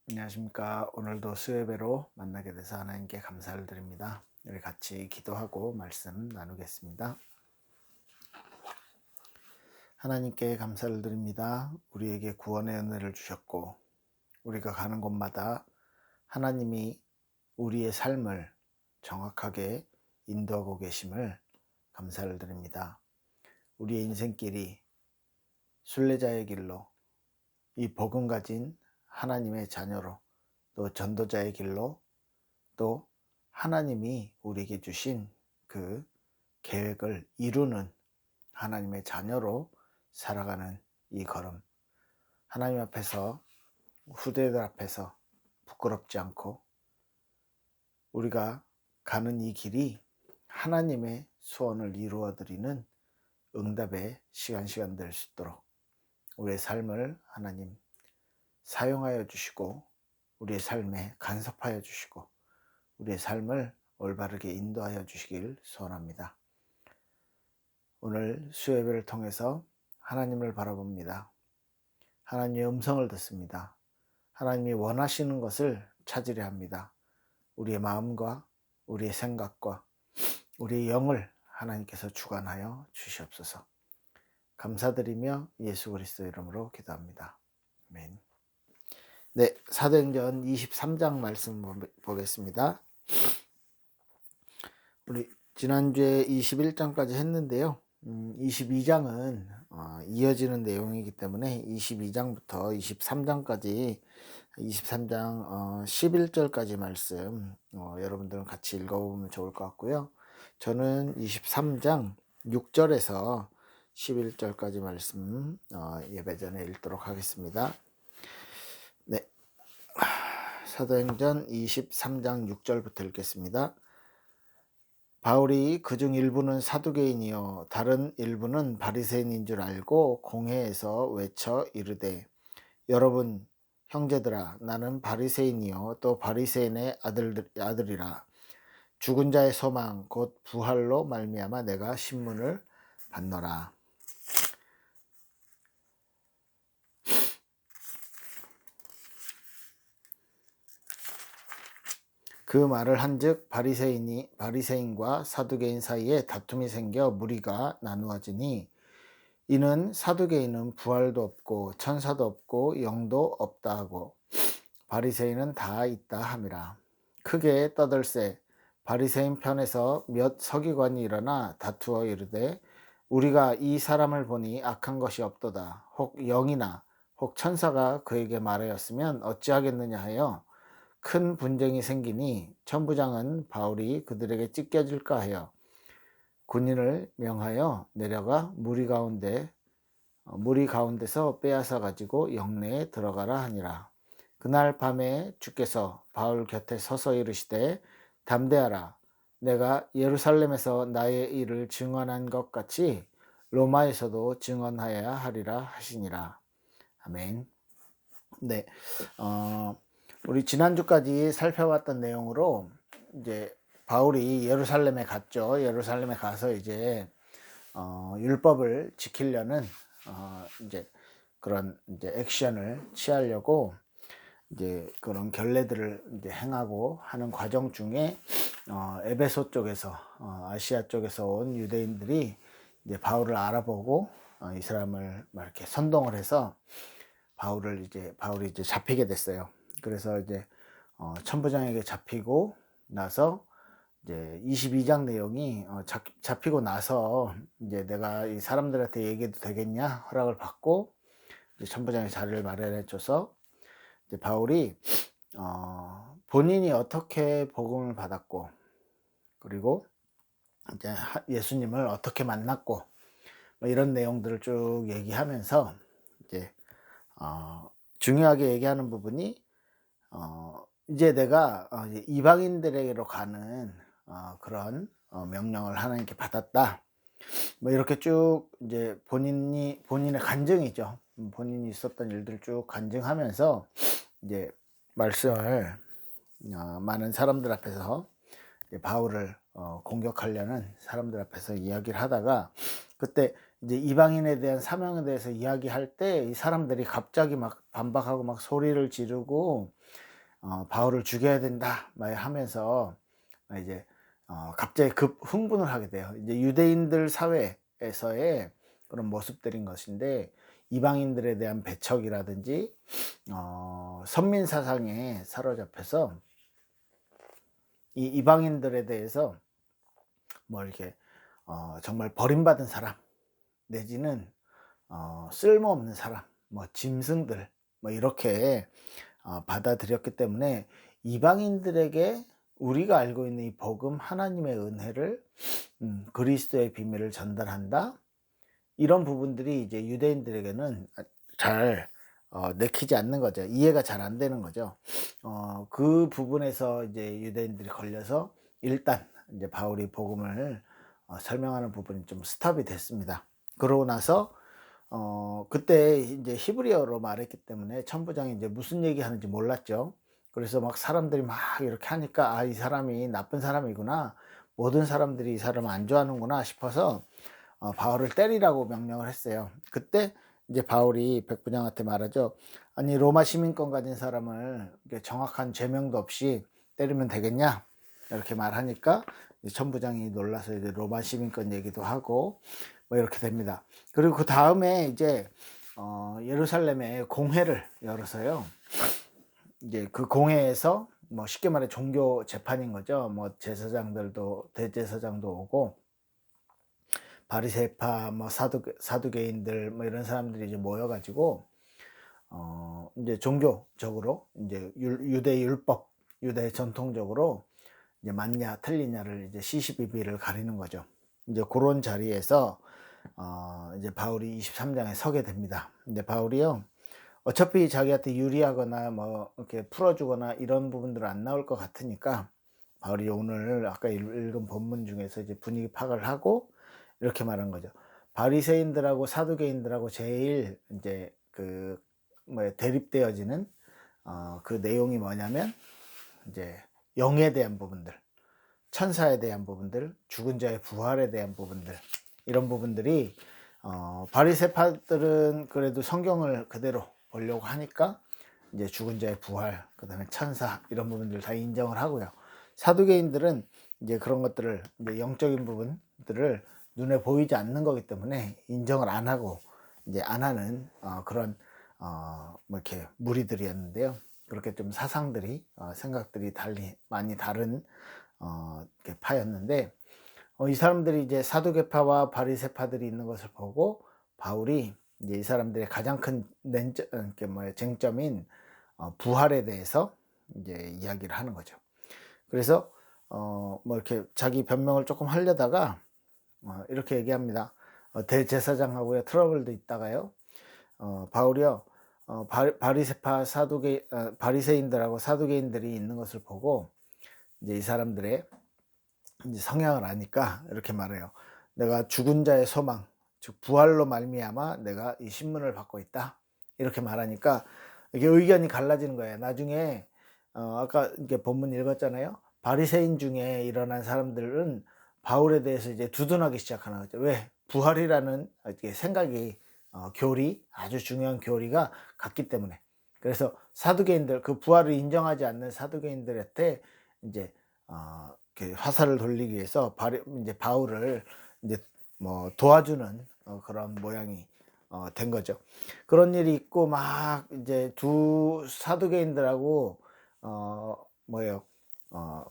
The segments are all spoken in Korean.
안녕하십니까. 오늘도 수요예배로 만나게 돼서 하나님께 감사를 드립니다. 우리 같이 기도하고 말씀 나누겠습니다. 하나님께 감사를 드립니다. 우리에게 구원의 은혜를 주셨고 우리가 가는 곳마다 하나님이 우리의 삶을 정확하게 인도하고 계심을 감사를 드립니다. 우리의 인생길이 순례자의 길로 이 복음 가진 하나님의 자녀로 또 전도자의 길로 또 하나님이 우리에게 주신 그 계획을 이루는 하나님의 자녀로 살아가는 이 걸음, 하나님 앞에서 후대들 앞에서 부끄럽지 않고 우리가 가는 이 길이 하나님의 소원을 이루어 드리는 응답의 시간 될 수 있도록 우리의 삶을 하나님 사용하여 주시고 우리의 삶에 간섭하여 주시고 우리의 삶을 올바르게 인도하여 주시길 소원합니다. 오늘 수요예배를 통해서 하나님을 바라봅니다. 하나님의 음성을 듣습니다. 하나님이 원하시는 것을 찾으려 합니다. 우리의 마음과 우리의 생각과 우리의 영을 하나님께서 주관하여 주시옵소서. 감사드리며 예수 그리스도 이름으로 기도합니다. 아멘. 네, 사도행전 23장 말씀 보겠습니다. 우리 지난주에 21장까지 했는데요. 22장은 이어지는 내용이기 때문에 22장부터 23장까지 23장 11절까지 말씀 여러분들은 같이 읽어보면 좋을 것 같고요. 저는 23장 6절에서 11절까지 말씀 예배 전에 읽도록 하겠습니다. 네, 사도행전 23장 6절부터 읽겠습니다. 바울이 그중 일부는 사두개인이요 다른 일부는 바리새인인 줄 알고 공회에서 외쳐 이르되 여러분 형제들아 나는 바리새인이요 또 바리새인의 아들이라 죽은 자의 소망 곧 부활로 말미암아 내가 신문을 받노라. 그 말을 한즉 바리새인과 사두개인 사이에 다툼이 생겨 무리가 나누어지니 이는 사두개인은 부활도 없고 천사도 없고 영도 없다 하고 바리새인은 다 있다 함이라. 크게 떠들세 바리새인 편에서 몇 서기관이 일어나 다투어 이르되 우리가 이 사람을 보니 악한 것이 없도다. 혹 영이나 혹 천사가 그에게 말하였으면 어찌하겠느냐 하여 큰 분쟁이 생기니 천부장은 바울이 그들에게 찢겨질까 하여 군인을 명하여 내려가 무리 가운데서 빼앗아 가지고 영내에 들어가라 하니라. 그날 밤에 주께서 바울 곁에 서서 이르시되 담대하라. 내가 예루살렘에서 나의 일을 증언한 것 같이 로마에서도 증언하여야 하리라 하시니라. 아멘. 네, 우리 지난주까지 살펴봤던 내용으로 이제 바울이 예루살렘에 갔죠. 예루살렘에 가서 이제 율법을 지키려는 이제 그런 이제 액션을 취하려고 이제 그런 결례들을 이제 행하고 하는 과정 중에 에베소 쪽에서 아시아 쪽에서 온 유대인들이 이제 바울을 알아보고 이 사람을 막 이렇게 선동을 해서 바울이 이제 잡히게 됐어요. 그래서 이제 천부장에게 잡히고 나서 이제 22장 내용이 잡히고 나서 이제 내가 이 사람들한테 얘기해도 되겠냐 허락을 받고 이제 천부장이 자리를 마련해 줘서 이제 바울이 본인이 어떻게 복음을 받았고 그리고 이제 예수님을 어떻게 만났고 뭐 이런 내용들을 쭉 얘기하면서 이제 중요하게 얘기하는 부분이 이제 내가 이제 이방인들에게로 가는 그런 명령을 하나님께 받았다. 뭐 이렇게 쭉 이제 본인의 간증이죠. 본인이 있었던 일들을 쭉 간증하면서 이제 말씀을 많은 사람들 앞에서 이제 바울을 공격하려는 사람들 앞에서 이야기를 하다가 그때 이제 이방인에 대한 사명에 대해서 이야기할 때 이 사람들이 갑자기 막 반박하고 막 소리를 지르고 "바울을 죽여야 된다." 막 하면서 이제 갑자기 급 흥분을 하게 돼요. 이제 유대인들 사회에서의 그런 모습들인 것인데, 이방인들에 대한 배척이라든지 선민 사상에 사로잡혀서 이 이방인들에 대해서 뭐 이렇게 정말 버림받은 사람, 내지는 쓸모없는 사람, 뭐 짐승들, 뭐 이렇게 받아들였기 때문에 이방인들에게 우리가 알고 있는 이 복음, 하나님의 은혜를, 그리스도의 비밀을 전달한다, 이런 부분들이 이제 유대인들에게는 잘 내키지 않는 거죠. 이해가 잘 안 되는 거죠. 그 부분에서 이제 유대인들이 걸려서 일단 이제 바울이 복음을 설명하는 부분이 좀 스탑이 됐습니다. 그러고 나서 그때 이제 히브리어로 말했기 때문에 천부장이 이제 무슨 얘기하는지 몰랐죠. 그래서 막 사람들이 막 이렇게 하니까 '아, 이 사람이 나쁜 사람이구나. 모든 사람들이 이 사람을 안 좋아하는구나.' 싶어서 바울을 때리라고 명령을 했어요. 그때 이제 바울이 백부장한테 말하죠. "아니, 로마 시민권 가진 사람을 이렇게 정확한 죄명도 없이 때리면 되겠냐?" 이렇게 말하니까 이제 천부장이 놀라서 이제 로마 시민권 얘기도 하고 뭐 이렇게 됩니다. 그리고 그다음에 이제 예루살렘에 공회를 열어서요. 이제 그 공회에서 뭐 쉽게 말해 종교 재판인 거죠. 뭐 제사장들도, 대제사장도 오고 바리새파, 뭐 사두개인들, 뭐 이런 사람들이 이제 모여 가지고 인제 종교적으로 인제 유대 율법, 유대 전통적으로 이제 맞냐 틀리냐를 이제 시시비비를 가리는 거죠. 인제 고런 자리에서 이제 바울이 23 장에 서게 됩니다. 근데 바울이요, 어차피 자기한테 유리하거나 뭐 이렇게 풀어 주거나 이런 부분들은 안 나올 것 같으니까, 바울이 오늘 아까 읽은 본문 중에서 이제 분위기 파악을 하고 이렇게 말한 거죠. 바리새인들하고 사두개인들하고 제일 인제 그 뭐야 대립되어지는 그 내용이 뭐냐면, 이제 영에 대한 부분들, 천사에 대한 부분들, 죽은 자의 부활에 대한 부분들, 이런 부분들이 바리새파들은 그래도 성경을 그대로 보려고 하니까 이제 죽은 자의 부활, 그다음에 천사, 이런 부분들 다 인정을 하고요. 사두개인들은 이제 그런 것들을, 이제 영적인 부분들을 눈에 보이지 않는 거기 때문에 인정을 안 하고 이제 안 하는 그런 뭐 이렇게 무리들이었는데요. 그렇게 좀 사상들이, 생각들이 많이 다른 이렇게 파였는데, 이 사람들이 이제 사두개파와 바리새파들이 있는 것을 보고 바울이 이제 이 사람들의 가장 큰 이렇게 쟁점인 부활에 대해서 이제 이야기를 하는 거죠. 그래서 뭐 이렇게 자기 변명을 조금 하려다가 이렇게 얘기합니다. 대제사장하고의 트러블도 있다가요. 바울이요, 바리새파 바리새인들하고 사두개인들이 있는 것을 보고 이제 이 사람들의 이제 성향을 아니까 이렇게 말해요. "내가 죽은 자의 소망, 즉 부활로 말미암아 내가 이 신문을 받고 있다." 이렇게 말하니까 이게 의견이 갈라지는 거예요. 나중에 아까 이렇게 본문 읽었잖아요. 바리새인 중에 일어난 사람들은 바울에 대해서 이제 두둔하기 시작하는 거죠. 왜? 부활이라는 이렇게 생각이, 교리, 아주 중요한 교리가 같기 때문에. 그래서 사두개인들, 그 부활을 인정하지 않는 사두개인들한테 이제 이렇게 화살을 돌리기 위해서 이제 바울을 이제 뭐 도와주는 그런 모양이 된 거죠. 그런 일이 있고 막 이제 두 사두개인들하고 뭐예요? 어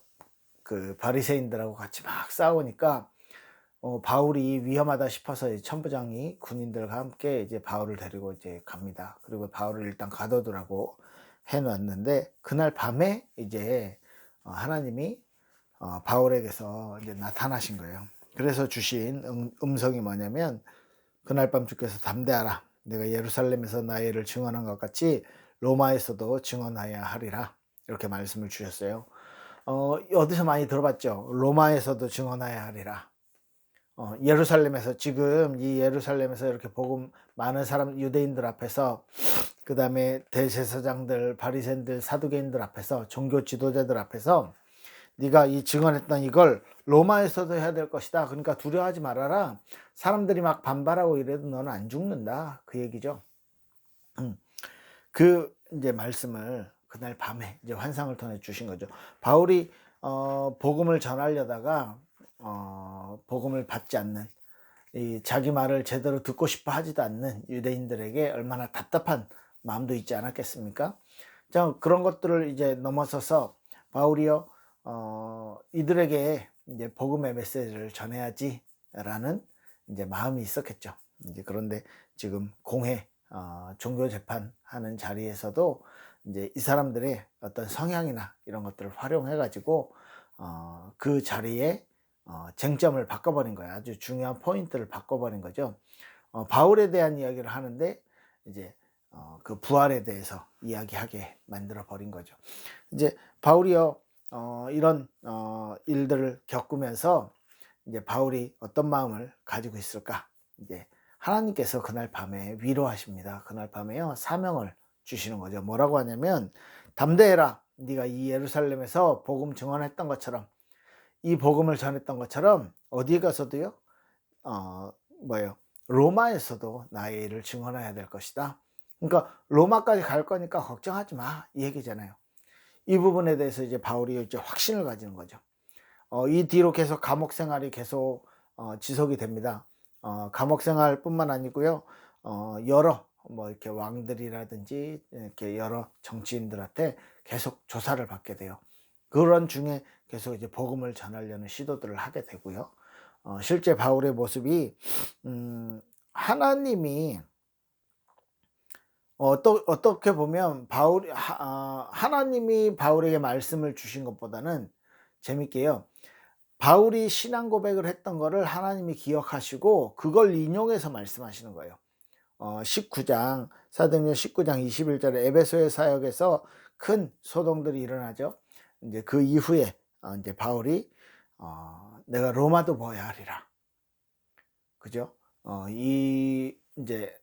그 바리새인들하고 같이 막 싸우니까 바울이 위험하다 싶어서 이 천부장이 군인들과 함께 이제 바울을 데리고 이제 갑니다. 그리고 바울을 일단 가둬두라고 해 놨는데, 그날 밤에 이제 하나님이 바울에게서 이제 나타나신 거예요. 그래서 주신 음성이 뭐냐면, "그날 밤 주께서 담대하라. 내가 예루살렘에서 나의 일을 증언한 것 같이 로마에서도 증언하여야 하리라." 이렇게 말씀을 주셨어요. 어디서 많이 들어봤죠? 로마에서도 증언하여야 하리라. 예루살렘에서, 지금 이 예루살렘에서 이렇게 복음 많은 사람, 유대인들 앞에서, 그다음에 대제사장들, 바리새인들, 사두개인들 앞에서, 종교 지도자들 앞에서 네가 이 증언했던 이걸 로마에서도 해야 될 것이다. 그러니까 두려워하지 말아라. 사람들이 막 반발하고 이래도 너는 안 죽는다. 그 얘기죠. 음. 그 이제 말씀을 그날 밤에 이제 환상을 통해 주신 거죠. 바울이 복음을 전하려다가 복음을 받지 않는, 이 자기 말을 제대로 듣고 싶어 하지도 않는 유대인들에게 얼마나 답답한 마음도 있지 않았겠습니까? 자, 그런 것들을 이제 넘어서서 바울이요, 이들에게 이제 복음의 메시지를 전해야지라는 이제 마음이 있었겠죠. 이제 그런데 지금 공회, 종교 재판하는 자리에서도 이제 이 사람들의 어떤 성향이나 이런 것들을 활용해 가지고 그 자리에 쟁점을 바꿔버린 거예요. 아주 중요한 포인트를 바꿔버린 거죠. 바울에 대한 이야기를 하는데 이제 그 부활에 대해서 이야기하게 만들어 버린 거죠. 이제 바울이요, 이런 일들을 겪으면서 이제 바울이 어떤 마음을 가지고 있을까? 이제 하나님께서 그날 밤에 위로하십니다. 그날 밤에요, 사명을 주시는 거죠. 뭐라고 하냐면, 담대해라. 네가 이 예루살렘에서 복음 증언했던 것처럼, 이 복음을 전했던 것처럼 어디 가서도요, 어 뭐예요? 로마에서도 나의 일을 증언해야 될 것이다. 그러니까 로마까지 갈 거니까 걱정하지 마, 이 얘기잖아요. 이 부분에 대해서 이제 바울이 이제 확신을 가지는 거죠. 이 뒤로 계속 감옥 생활이 계속 지속이 됩니다. 감옥 생활뿐만 아니고요. 여러 뭐 이렇게 왕들이라든지 이렇게 여러 정치인들한테 계속 조사를 받게 돼요. 그런 중에 계속 이제 복음을 전하려는 시도들을 하게 되고요. 실제 바울의 모습이 하나님이 어떻게 보면 하나님이 바울에게 말씀을 주신 것보다는 재밌게요, 바울이 신앙 고백을 했던 거를 하나님이 기억하시고 그걸 인용해서 말씀하시는 거예요. 19장 사도행전 19장 21절에 에베소의 사역에서 큰 소동들이 일어나죠. 이제 그 이후에 이제 바울이 내가 로마도 보아야 하리라. 그죠? 이 이제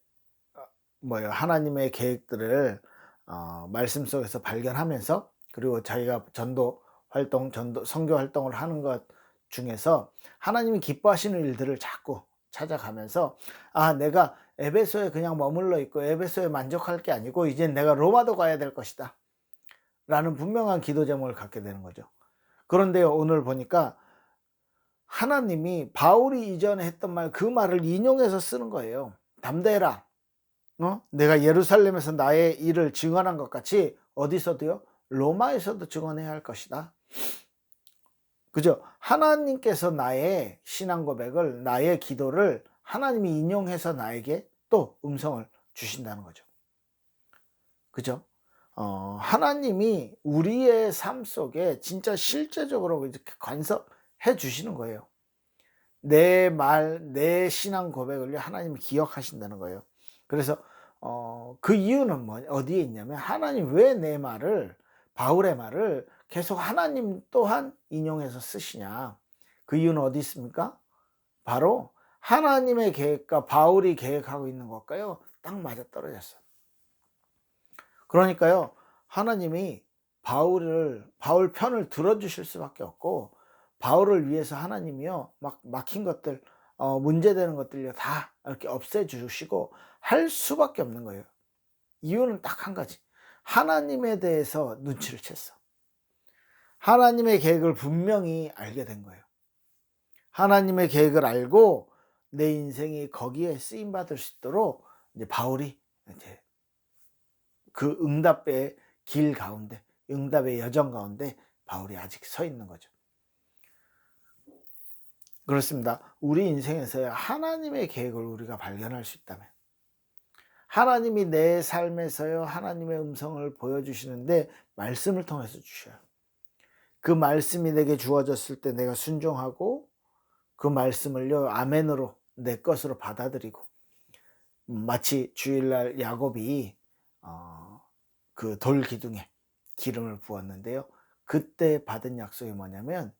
뭐예요? 하나님의 계획들을 말씀 속에서 발견하면서, 그리고 자기가 전도 선교 활동을 하는 것 중에서 하나님이 기뻐하시는 일들을 자꾸 찾아가면서, 내가 에베소에 그냥 머물러 있고 에베소에 만족할 게 아니고 이젠 내가 로마도 가야 될 것이다 라는 분명한 기도 제목을 갖게 되는 거죠. 그런데 오늘 보니까 하나님이 바울이 이전에 했던 그 말을 인용해서 쓰는 거예요. 담대해라. 내가 예루살렘에서 나의 일을 증언한 것 같이 어디서도요? 로마에서도 증언해야 할 것이다. 그죠? 하나님께서 나의 신앙 고백을, 나의 기도를 하나님이 인용해서 나에게 또 음성을 주신다는 거죠. 그죠? 하나님이 우리의 삶 속에 진짜 실제적으로 이렇게 간섭해 주시는 거예요. 내 말, 내 신앙 고백을 하나님이 기억하신다는 거예요. 그래서 그 이유는 어디에 있냐면, 하나님 왜 내 말을, 바울의 말을 계속 하나님 또한 인용해서 쓰시냐. 그 이유는 어디 있습니까? 바로 하나님의 계획과 바울이 계획하고 있는 것과요, 딱 맞아떨어졌어요. 그러니까요, 하나님이 바울 편을 들어주실 수밖에 없고, 바울을 위해서 하나님이요, 막 막힌 것들, 문제되는 것들요, 다 이렇게 없애주시고 할 수밖에 없는 거예요. 이유는 딱 한 가지. 하나님에 대해서 눈치를 챘어. 하나님의 계획을 분명히 알게 된 거예요. 하나님의 계획을 알고 내 인생이 거기에 쓰임 받을 수 있도록 이제 바울이 이제 그 응답의 길 가운데, 응답의 여정 가운데 바울이 아직 서 있는 거죠. 그렇습니다. 우리 인생에서 하나님의 계획을 우리가 발견할 수 있다면, 하나님이 내 삶에서요, 하나님의 음성을 보여주시는데 말씀을 통해서 주셔요. 그 말씀이 내게 주어졌을 때 내가 순종하고 그 말씀을요, 아멘으로 내 것으로 받아들이고, 마치 주일날 야곱이 그 돌 기둥에 기름을 부었는데요, 그때 받은 약속이 뭐냐면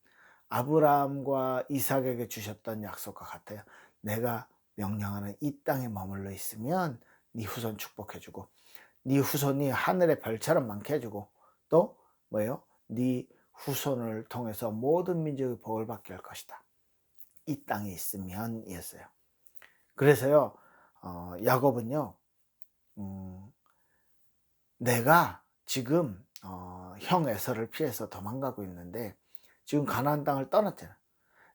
아브라함과 이삭에게 주셨던 약속과 같아요. 내가 명령하는 이 땅에 머물러 있으면 네 후손 축복해 주고, 네 후손이 하늘의 별처럼 많게 해 주고, 또 뭐예요? 네 후손을 통해서 모든 민족이 복을 받게 할 것이다. 이 땅에 있으면 이었어요. 그래서요, 야곱은요, 내가 지금 형 에서를 피해서 도망가고 있는데 지금 가나안 땅을 떠났잖아.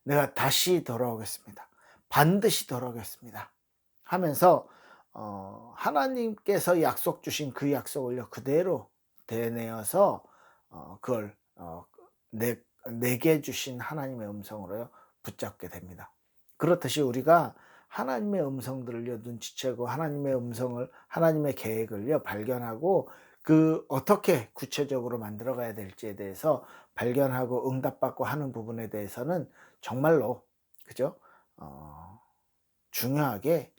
내가 다시 돌아오겠습니다. 반드시 돌아오겠습니다. 하면서 하나님께서 약속 주신 그 약속을요 그대로 되뇌어서 그걸 내게 주신 하나님의 음성으로요 붙잡게 됩니다. 그렇듯이 우리가 하나님의 음성들을요 눈치채고 하나님의 음성을 하나님의 계획을요 발견하고 그 어떻게 구체적으로 만들어 가야 될지에 대해서 발견하고 응답받고 하는 부분에 대해서는 정말로 그죠? 중요하게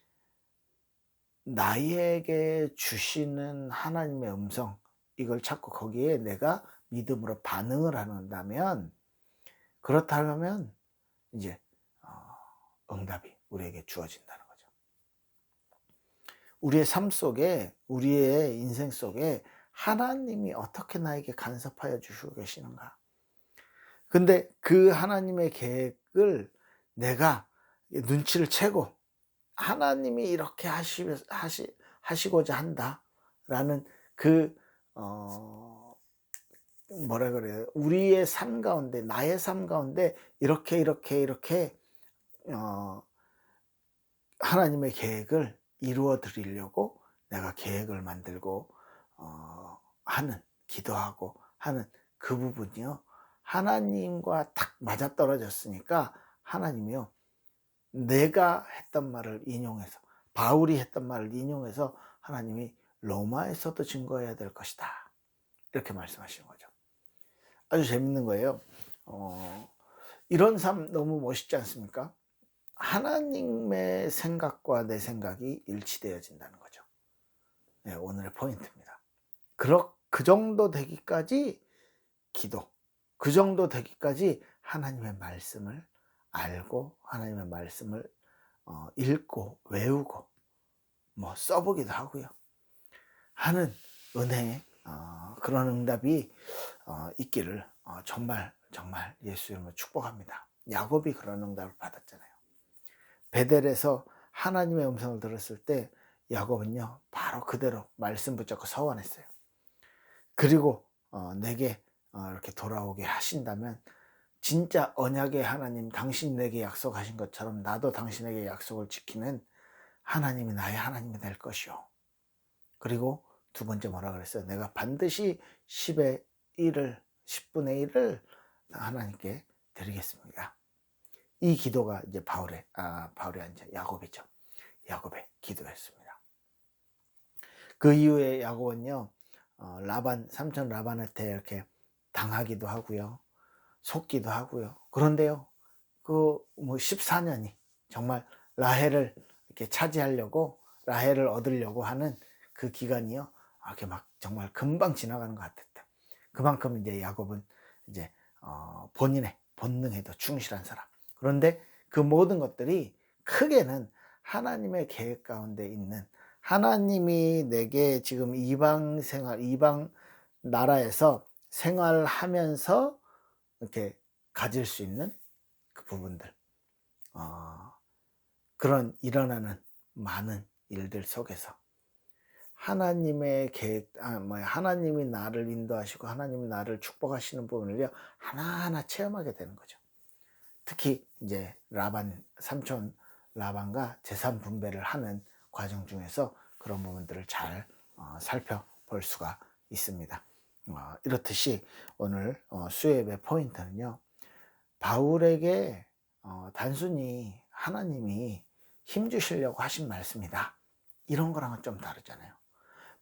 나에게 주시는 하나님의 음성 이걸 찾고 거기에 내가 믿음으로 반응을 한다면 그렇다면 이제 응답이 우리에게 주어진다는 거죠. 우리의 삶 속에 우리의 인생 속에 하나님이 어떻게 나에게 간섭하여 주시고 계시는가. 근데 그 하나님의 계획을 내가 눈치를 채고 하나님이 이렇게 하시고자 한다라는 그 뭐라 그래요? 우리의 삶 가운데 나의 삶 가운데 이렇게 하나님의 계획을 이루어 드리려고 내가 계획을 만들고 하는 기도하고 하는 그 부분이요. 하나님과 딱 맞아떨어졌으니까 하나님이요. 내가 했던 말을 인용해서 바울이 했던 말을 인용해서 하나님이 로마에서도 증거해야 될 것이다. 이렇게 말씀하시는 거죠. 아주 재밌는 거예요. 이런 삶 너무 멋있지 않습니까? 하나님의 생각과 내 생각이 일치되어진다는 거죠. 네, 오늘의 포인트입니다. 그 정도 되기까지 기도, 그 정도 되기까지 하나님의 말씀을 알고 하나님의 말씀을 읽고 외우고 뭐 써보기도 하고요. 하는 은혜의 그런 응답이 있기를 정말 예수 이름으로 축복합니다. 야곱이 그런 응답을 받았잖아요. 베델에서 하나님의 음성을 들었을 때 야곱은요 바로 그대로 말씀 붙잡고 서원했어요. 그리고 내게 이렇게 돌아오게 하신다면 진짜 언약의 하나님 당신이 내게 약속하신 것처럼 나도 당신에게 약속을 지키는 하나님이 나의 하나님이 될 것이요. 그리고 두 번째 뭐라 그랬어요? 내가 반드시 10분의 1을 하나님께 드리겠습니다. 이 기도가 이제 바울이 아니죠. 야곱이죠. 야곱의 기도였습니다. 그 이후에 야곱은요, 삼촌 라반한테 이렇게 당하기도 하고요. 속기도 하고요. 그런데요, 그 14년이 정말 라헬을 이렇게 차지하려고 라헬을 얻으려고 하는 그 기간이요, 이렇게 막 정말 금방 지나가는 것 같았다. 그만큼 이제 야곱은 이제 본인의 본능에도 충실한 사람. 그런데 그 모든 것들이 크게는 하나님의 계획 가운데 있는 하나님이 내게 지금 이방 나라에서 생활하면서 이렇게 가질 수 있는 그 부분들, 그런 일어나는 많은 일들 속에서 하나님의 계획, 하나님이 나를 인도하시고 하나님이 나를 축복하시는 부분을요 하나하나 체험하게 되는 거죠. 특히 이제 삼촌 라반과 재산 분배를 하는 과정 중에서 그런 부분들을 잘 살펴볼 수가 있습니다. 이렇듯이 오늘 수요예배 포인트는요, 바울에게 단순히 하나님이 힘 주시려고 하신 말씀이다, 이런 거랑은 좀 다르잖아요.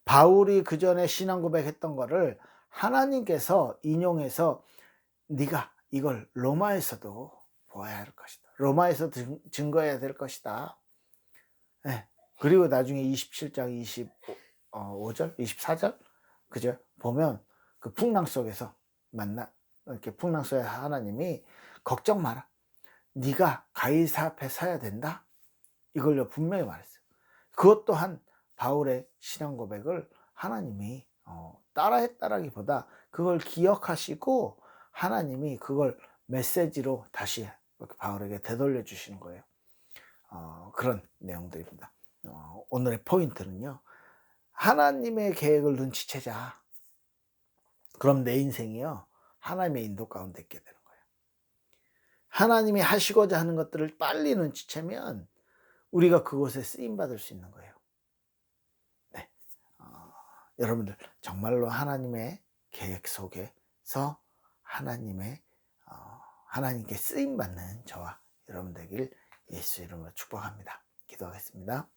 바울이 그 전에 신앙 고백했던 거를 하나님께서 인용해서 네가 이걸 로마에서도 보아야 할 것이다, 로마에서 증거해야 될 것이다. 네. 그리고 나중에 27장 25절 24절 그죠? 보면 그 풍랑 속에서 이렇게 풍랑 속에 하나님이 걱정 마라, 네가 가이사 앞에 서야 된다, 이걸요 분명히 말했어요. 그것 또한 바울의 신앙 고백을 하나님이 따라했다라기보다 그걸 기억하시고 하나님이 그걸 메시지로 다시 이렇게 바울에게 되돌려 주시는 거예요. 그런 내용들입니다. 오늘의 포인트는요. 하나님의 계획을 눈치채자. 그럼 내 인생이요. 하나님의 인도 가운데 있게 되는 거예요. 하나님이 하시고자 하는 것들을 빨리 눈치채면 우리가 그곳에 쓰임 받을 수 있는 거예요. 네. 여러분들 정말로 하나님의 계획 속에서 하나님께 쓰임 받는 저와 여러분 되길 예수 이름으로 축복합니다. 기도하겠습니다.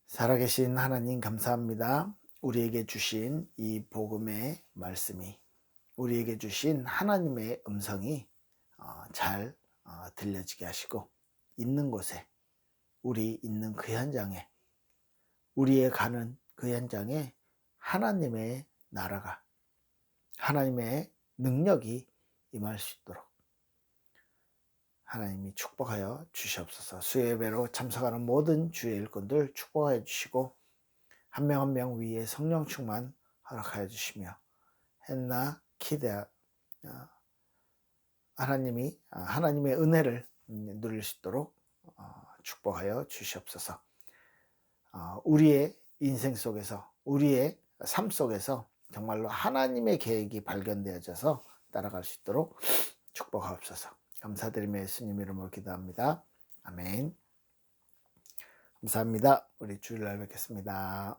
살아계신 하나님 감사합니다. 우리에게 주신 이 복음의 말씀이, 우리에게 주신 하나님의 음성이 잘 들려지게 하시고, 있는 곳에, 우리 있는 그 현장에, 우리의 가는 그 현장에 하나님의 나라가, 하나님의 능력이 임할 수 있도록 하나님이 축복하여 주시옵소서. 수요예배로 참석하는 모든 주의 일꾼들 축복하여 주시고, 한 명 한 명 위에 성령 충만 허락하여 주시며, hen나 키데아 하나님의 은혜를 누릴 수 있도록 축복하여 주시옵소서. 우리의 인생 속에서, 우리의 삶 속에서 정말로 하나님의 계획이 발견되어져서 따라갈 수 있도록 축복하옵소서. 감사드리며 예수님 이름으로 기도합니다. 아멘. 감사합니다. 우리 주일날 뵙겠습니다.